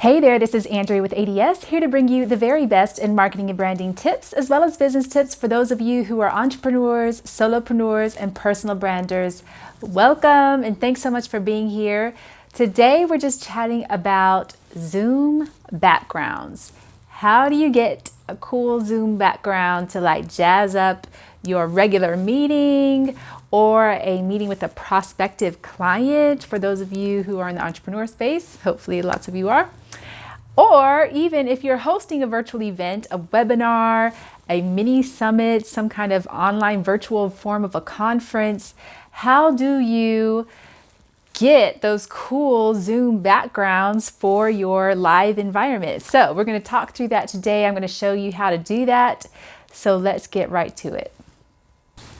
Hey there, this is Andrea with ADS, here to bring you the very best in marketing and branding tips, as well as business tips for those of you who are entrepreneurs, solopreneurs, and personal branders. Welcome, and thanks so much for being here. Today, we're just chatting about Zoom backgrounds. How do you get a cool Zoom background to like jazz up your regular meeting or a meeting with a prospective client for those of you who are in the entrepreneur space? Hopefully lots of you are. Or even if you're hosting a virtual event, a webinar, a mini summit, some kind of online virtual form of a conference, how do you get those cool Zoom backgrounds for your live environment? So we're going to talk through that today. I'm going to show you how to do that. So let's get right to it.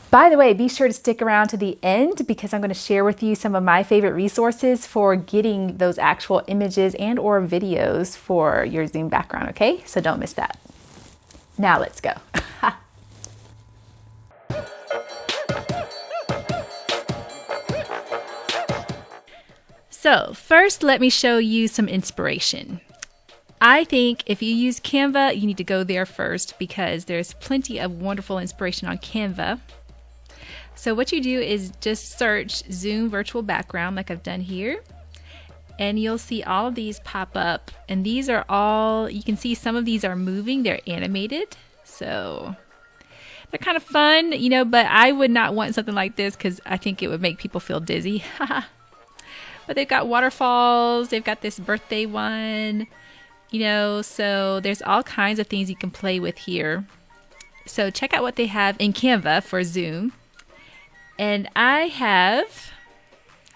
By the way, be sure to stick around to the end because I'm going to share with you some of my favorite resources for getting those actual images and or videos for your Zoom background, okay? So don't miss that. Now let's go. So first, let me show you some inspiration. I think if you use Canva, you need to go there first because there's plenty of wonderful inspiration on Canva. So what you do is just search Zoom virtual background like I've done here, and you'll see all of these pop up, and these are all, you can see some of these are moving, they're animated, so they're kind of fun, you know, but I would not want something like this because I think it would make people feel dizzy. But they've got waterfalls, they've got this birthday one, you know, so there's all kinds of things you can play with here. So check out what they have in Canva for Zoom. And I have,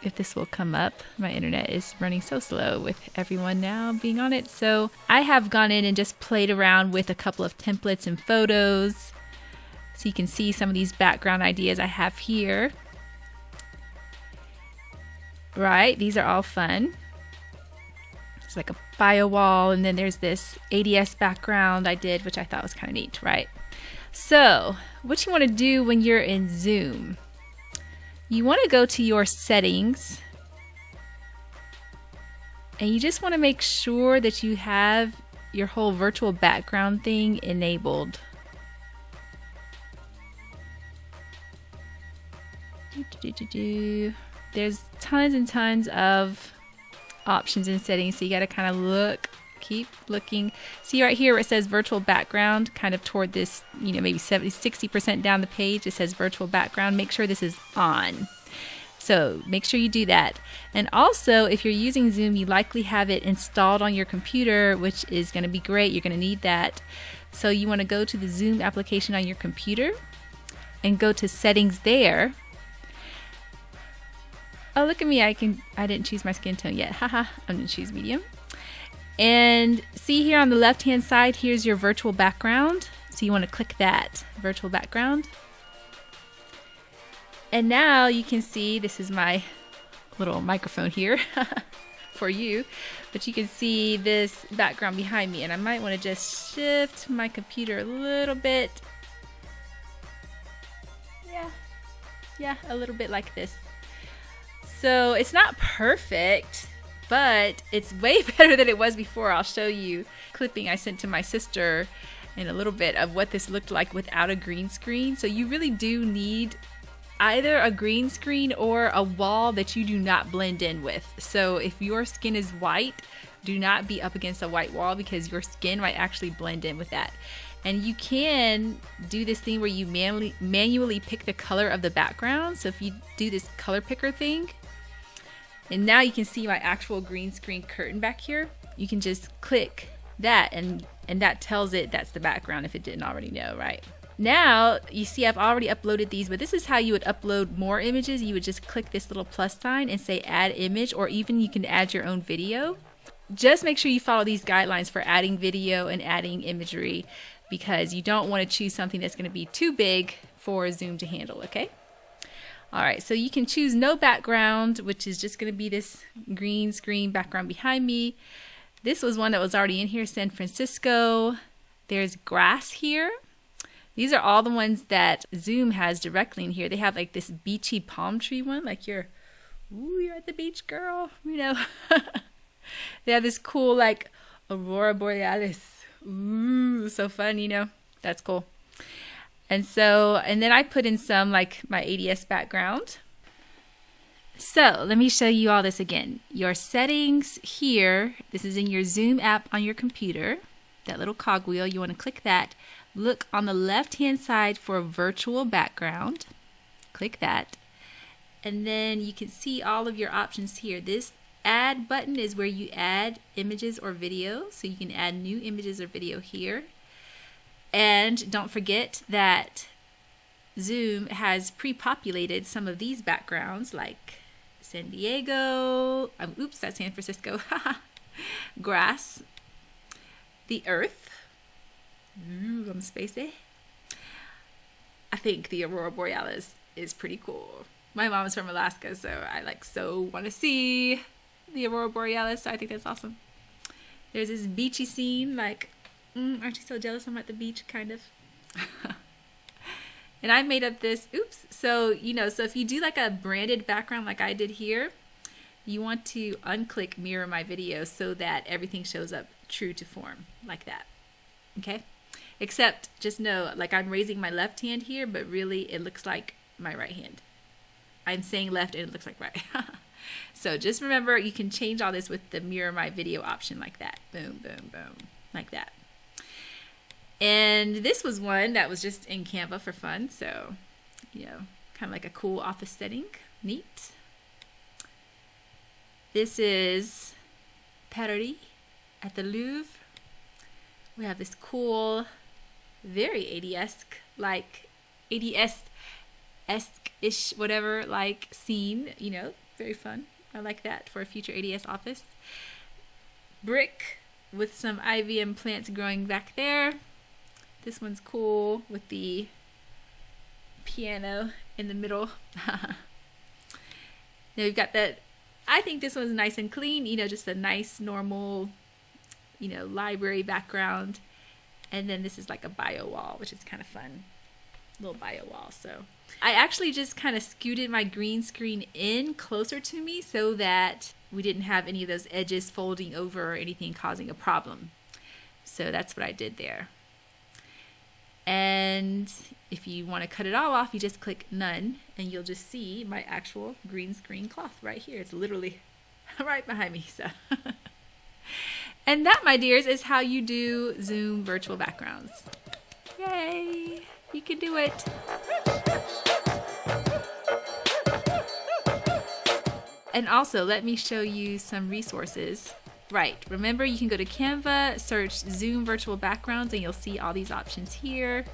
if this will come up, my internet is running so slow with everyone now being on it. So I have gone in and just played around with a couple of templates and photos. So you can see some of these background ideas I have here. Right, these are all fun. It's like a bio wall, and then there's this ADS background I did, which I thought was kind of neat, right? So what you want to do when you're in Zoom, you want to go to your settings, and you just want to make sure that you have your whole virtual background thing enabled. There's tons and tons of options and settings, so you got to kind of look, keep looking. See right here where it says virtual background, kind of toward this, you know, maybe 60% down the page, it says virtual background. Make sure this is on. So make sure you do that. And also, if you're using Zoom, you likely have it installed on your computer, which is going to be great. You're going to need that. So you want to go to the Zoom application on your computer and go to settings there. Oh, look at me. I didn't choose my skin tone yet. Haha, I'm going to choose medium. And see here on the left-hand side, here's your virtual background. So you want to click that, virtual background. And now you can see, this is my little microphone here for you, but you can see this background behind me. And I might want to just shift my computer a little bit. Yeah, a little bit like this. So it's not perfect, but it's way better than it was before. I'll show you a clipping I sent to my sister in a little bit of what this looked like without a green screen. So you really do need either a green screen or a wall that you do not blend in with. So if your skin is white, do not be up against a white wall because your skin might actually blend in with that. And you can do this thing where you manually pick the color of the background. So if you do this color picker thing, and now you can see my actual green screen curtain back here. You can just click that and that tells it that's the background if it didn't already know, right? Now, you see I've already uploaded these, but this is how you would upload more images. You would just click this little plus sign and say add image, or even you can add your own video. Just make sure you follow these guidelines for adding video and adding imagery because you don't want to choose something that's going to be too big for Zoom to handle, okay? All right, so you can choose no background, which is just going to be this green screen background behind me. This was one that was already in here, San Francisco. There's grass here. These are all the ones that Zoom has directly in here. They have like this beachy palm tree one, like you're at the beach, girl, you know. They have this cool like aurora borealis. Ooh, so fun, you know. That's cool. And then I put in some like my ADS background. So let me show you all this again. Your settings here, this is in your Zoom app on your computer, that little cogwheel, you want to click that. Look on the left hand side for virtual background. Click that. And then you can see all of your options here. This add button is where you add images or video. So you can add new images or video here. And don't forget that Zoom has pre-populated some of these backgrounds like San Diego, oops, that's San Francisco, grass, the earth, ooh, I'm spacey. I think the aurora borealis is pretty cool. My mom is from Alaska, so I so want to see the aurora borealis, so I think that's awesome. There's this beachy scene, like, aren't you so jealous I'm at the beach, kind of? And I made up this, oops, so if you do like a branded background like I did here, you want to unclick mirror my video so that everything shows up true to form, like that, okay? Except, just know, like I'm raising my left hand here, but really it looks like my right hand. I'm saying left and it looks like right. So just remember, you can change all this with the mirror my video option like that. Boom, boom, boom, like that. And this was one that was just in Canva for fun. So, kind of like a cool office setting. Neat. This is Paris at the Louvre. We have this cool, very ADS-esque, like ADS-esque-ish, whatever, like scene. Very fun. I like that for a future ADS office. Brick with some IVM plants growing back there. This one's cool with the piano in the middle. Now we've got that. I think this one's nice and clean, just a nice normal, library background. And then this is like a bio wall, which is kind of fun. Little bio wall. So I actually just kind of scooted my green screen in closer to me so that we didn't have any of those edges folding over or anything causing a problem. So that's what I did there. And if you want to cut it all off, you just click none and you'll just see my actual green screen cloth right here. It's literally right behind me. So, and that, my dears, is how you do Zoom virtual backgrounds. Yay! You can do it. And also, let me show you some resources. Right, remember you can go to Canva, search Zoom virtual backgrounds, and you'll see all these options here.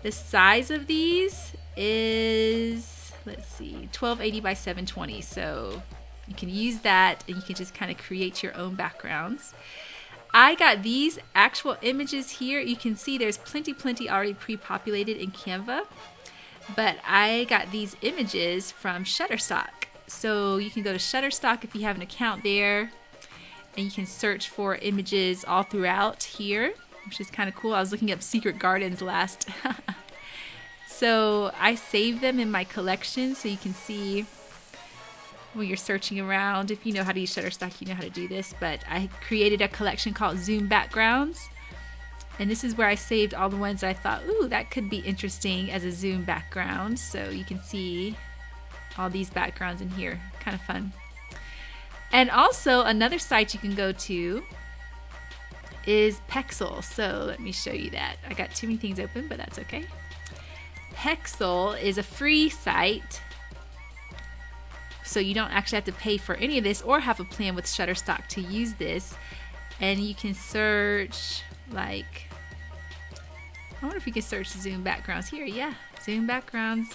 The size of these is, let's see, 1280 by 720. So you can use that and you can just kind of create your own backgrounds. I got these actual images here. You can see there's plenty already pre-populated in Canva, but I got these images from Shutterstock. So you can go to Shutterstock if you have an account there. And you can search for images all throughout here, which is kind of cool. I was looking up secret gardens last. So I saved them in my collection so you can see when you're searching around. If you know how to use Shutterstock, you know how to do this. But I created a collection called Zoom Backgrounds. And this is where I saved all the ones that I thought, ooh, that could be interesting as a Zoom background. So you can see all these backgrounds in here. Kind of fun. And also another site you can go to is Pexel. So let me show you that. I got too many things open, but that's okay. Pexel is a free site. So you don't actually have to pay for any of this or have a plan with Shutterstock to use this. And you can search like, I wonder if you can search Zoom backgrounds here. Yeah, Zoom backgrounds.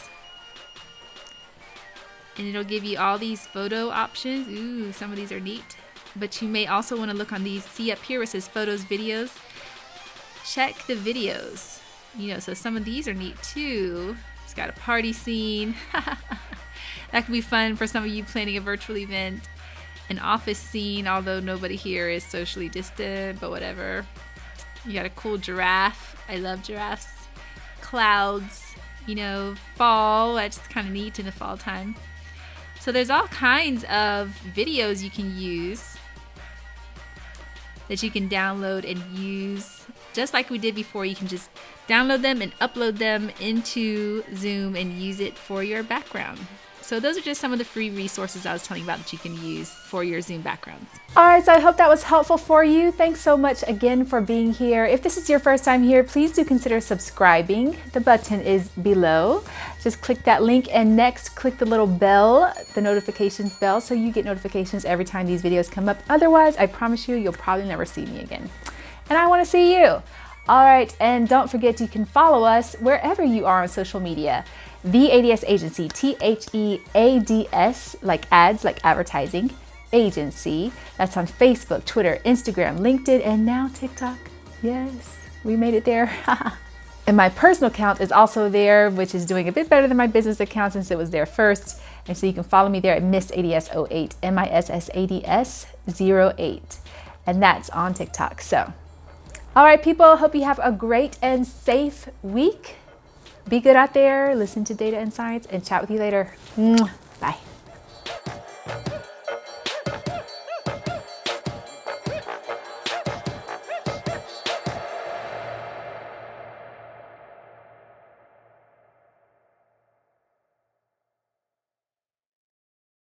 And it'll give you all these photo options. Ooh, some of these are neat. But you may also want to look on these. See up here where it says photos, videos. Check the videos. So some of these are neat too. It's got a party scene. That could be fun for some of you planning a virtual event. An office scene, although nobody here is socially distant, but whatever. You got a cool giraffe. I love giraffes. Clouds, fall. That's kind of neat in the fall time. So there's all kinds of videos you can use that you can download and use. Just like we did before, you can just download them and upload them into Zoom and use it for your background. So those are just some of the free resources I was telling you about that you can use for your Zoom backgrounds. All right, so I hope that was helpful for you. Thanks so much again for being here. If this is your first time here, please do consider subscribing. The button is below. Just click that link and next click the little bell, the notifications bell, so you get notifications every time these videos come up. Otherwise, I promise you, you'll probably never see me again. And I want to see you. All right, and don't forget you can follow us wherever you are on social media. The ADS Agency, THEADS, like ads, like advertising, agency. That's on Facebook, Twitter, Instagram, LinkedIn, and now TikTok. Yes, we made it there. And my personal account is also there, which is doing a bit better than my business account since it was there first. And so you can follow me there at MissADS08, MISSADS08. And that's on TikTok. So, all right, people, hope you have a great and safe week. Be good out there, listen to Data and Science, and chat with you later. Bye.